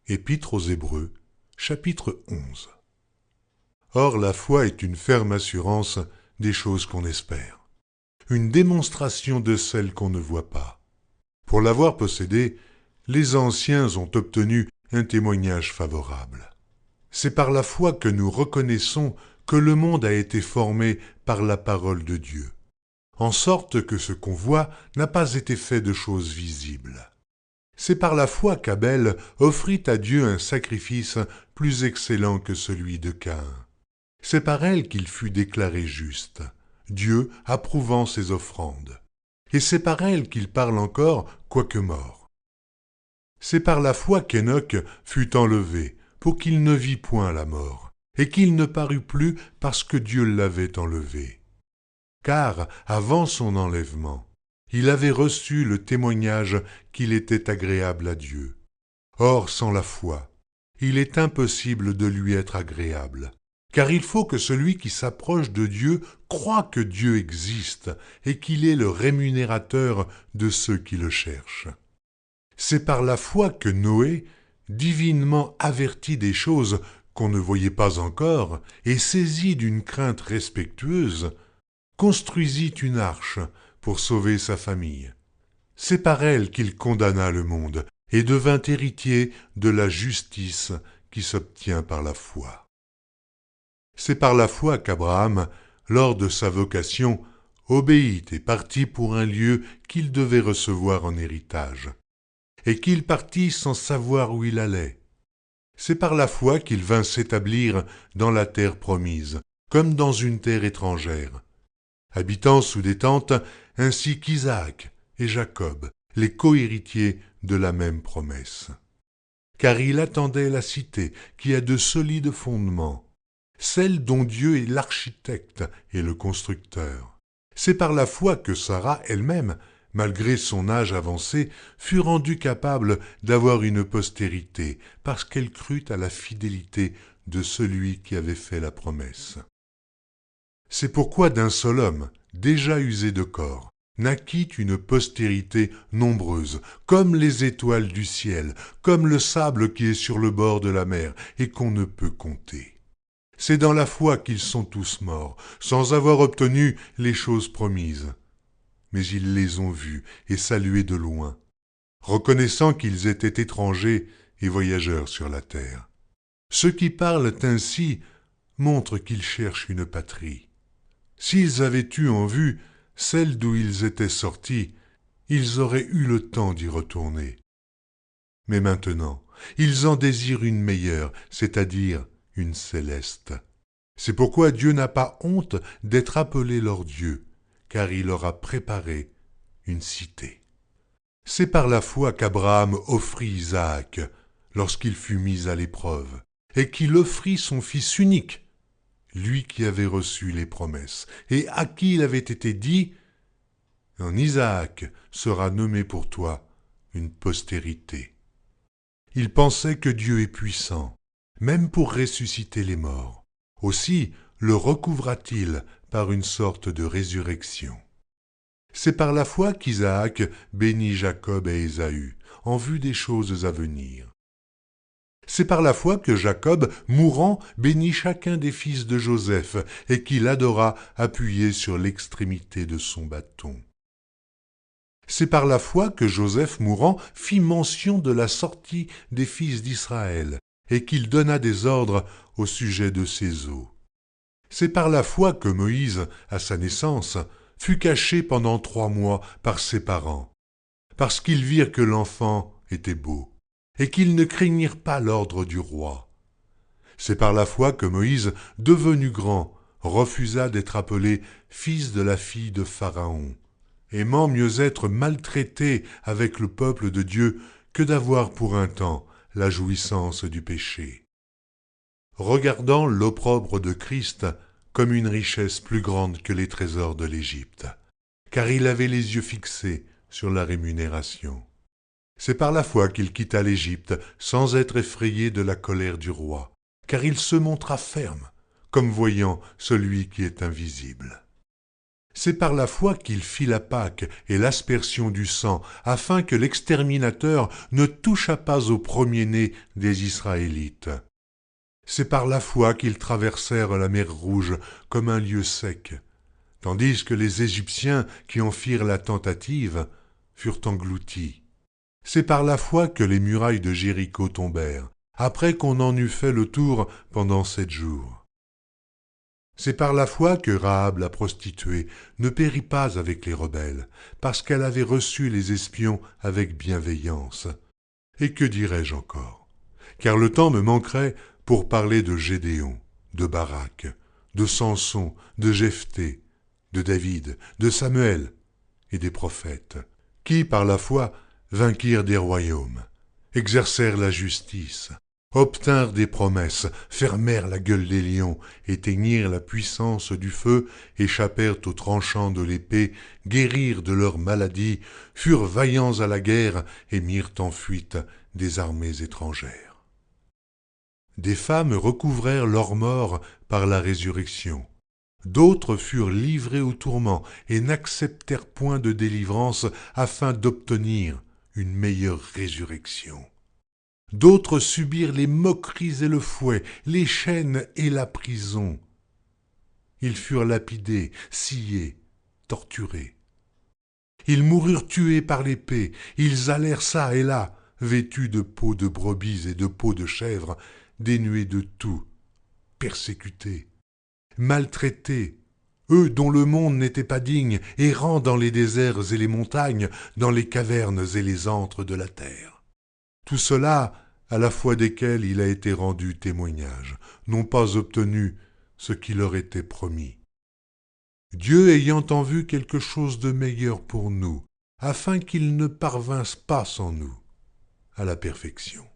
Épître aux Hébreux, chapitre 11. Or la foi est une ferme assurance des choses qu'on espère, une démonstration de celles qu'on ne voit pas. Pour l'avoir possédée, les anciens ont obtenu un témoignage favorable. C'est par la foi que nous reconnaissons que le monde a été formé par la parole de Dieu, en sorte que ce qu'on voit n'a pas été fait de choses visibles. C'est par la foi qu'Abel offrit à Dieu un sacrifice plus excellent que celui de Caïn. C'est par elle qu'il fut déclaré juste, Dieu approuvant ses offrandes. Et c'est par elle qu'il parle encore, quoique mort. C'est par la foi qu'Enoch fut enlevé, pour qu'il ne vît point la mort, et qu'il ne parut plus parce que Dieu l'avait enlevé. Car, avant son enlèvement, il avait reçu le témoignage qu'il était agréable à Dieu. Or, sans la foi, il est impossible de lui être agréable, car il faut que celui qui s'approche de Dieu croie que Dieu existe et qu'il est le rémunérateur de ceux qui le cherchent. C'est par la foi que Noé, divinement averti des choses qu'on ne voyait pas encore et saisi d'une crainte respectueuse, construisit une arche pour sauver sa famille. C'est par elle qu'il condamna le monde et devint héritier de la justice qui s'obtient par la foi. C'est par la foi qu'Abraham, lors de sa vocation, obéit et partit pour un lieu qu'il devait recevoir en héritage, et qu'il partit sans savoir où il allait. C'est par la foi qu'il vint s'établir dans la terre promise, comme dans une terre étrangère, habitant sous des tentes, ainsi qu'Isaac et Jacob, les cohéritiers de la même promesse. Car il attendait la cité qui a de solides fondements, celle dont Dieu est l'architecte et le constructeur. C'est par la foi que Sarah elle-même, malgré son âge avancé, fut rendue capable d'avoir une postérité, parce qu'elle crut à la fidélité de celui qui avait fait la promesse. C'est pourquoi d'un seul homme, déjà usé de corps, naquit une postérité nombreuse, comme les étoiles du ciel, comme le sable qui est sur le bord de la mer, et qu'on ne peut compter. C'est dans la foi qu'ils sont tous morts, sans avoir obtenu les choses promises. Mais ils les ont vus et salués de loin, reconnaissant qu'ils étaient étrangers et voyageurs sur la terre. Ceux qui parlent ainsi montrent qu'ils cherchent une patrie. S'ils avaient eu en vue celle d'où ils étaient sortis, ils auraient eu le temps d'y retourner. Mais maintenant, ils en désirent une meilleure, c'est-à-dire une céleste. C'est pourquoi Dieu n'a pas honte d'être appelé leur Dieu, car il leur a préparé une cité. C'est par la foi qu'Abraham offrit Isaac lorsqu'il fut mis à l'épreuve, et qu'il offrit son fils unique, lui qui avait reçu les promesses, et à qui il avait été dit « En Isaac sera nommé pour toi une postérité ». Il pensait que Dieu est puissant, même pour ressusciter les morts. Aussi le recouvra-t-il par une sorte de résurrection. C'est par la foi qu'Isaac bénit Jacob et Ésaü, en vue des choses à venir. C'est par la foi que Jacob, mourant, bénit chacun des fils de Joseph, et qu'il adora appuyé sur l'extrémité de son bâton. C'est par la foi que Joseph, mourant, fit mention de la sortie des fils d'Israël, et qu'il donna des ordres au sujet de ses os. C'est par la foi que Moïse, à sa naissance, fut caché pendant 3 mois par ses parents, parce qu'ils virent que l'enfant était beau, et qu'ils ne craignirent pas l'ordre du roi. C'est par la foi que Moïse, devenu grand, refusa d'être appelé fils de la fille de Pharaon, aimant mieux être maltraité avec le peuple de Dieu que d'avoir pour un temps la jouissance du péché. Regardant l'opprobre de Christ comme une richesse plus grande que les trésors de l'Égypte, car il avait les yeux fixés sur la rémunération. C'est par la foi qu'il quitta l'Égypte sans être effrayé de la colère du roi, car il se montra ferme, comme voyant celui qui est invisible. C'est par la foi qu'il fit la Pâque et l'aspersion du sang, afin que l'exterminateur ne touchât pas au premier-né des Israélites. C'est par la foi qu'ils traversèrent la mer Rouge comme un lieu sec, tandis que les Égyptiens qui en firent la tentative furent engloutis. C'est par la foi que les murailles de Jéricho tombèrent, après qu'on en eut fait le tour pendant 7 jours. C'est par la foi que Rahab la prostituée ne périt pas avec les rebelles, parce qu'elle avait reçu les espions avec bienveillance. Et que dirais-je encore? Car le temps me manquerait pour parler de Gédéon, de Barak, de Samson, de Jephthé, de David, de Samuel et des prophètes, qui, par la foi, vainquirent des royaumes, exercèrent la justice, obtinrent des promesses, fermèrent la gueule des lions, éteignirent la puissance du feu, échappèrent aux tranchants de l'épée, guérirent de leurs maladies, furent vaillants à la guerre et mirent en fuite des armées étrangères. Des femmes recouvrèrent leur mort par la résurrection. D'autres furent livrés au tourment et n'acceptèrent point de délivrance afin d'obtenir une meilleure résurrection. D'autres subirent les moqueries et le fouet, les chaînes et la prison. Ils furent lapidés, sciés, torturés. Ils moururent tués par l'épée, ils allèrent çà et là, vêtus de peaux de brebis et de peaux de chèvres, dénués de tout, persécutés, maltraités, eux dont le monde n'était pas digne, errant dans les déserts et les montagnes, dans les cavernes et les antres de la terre. Tout cela, à la foi desquels il a été rendu témoignage, n'ont pas obtenu ce qui leur était promis. Dieu ayant en vue quelque chose de meilleur pour nous, afin qu'ils ne parvinssent pas sans nous à la perfection.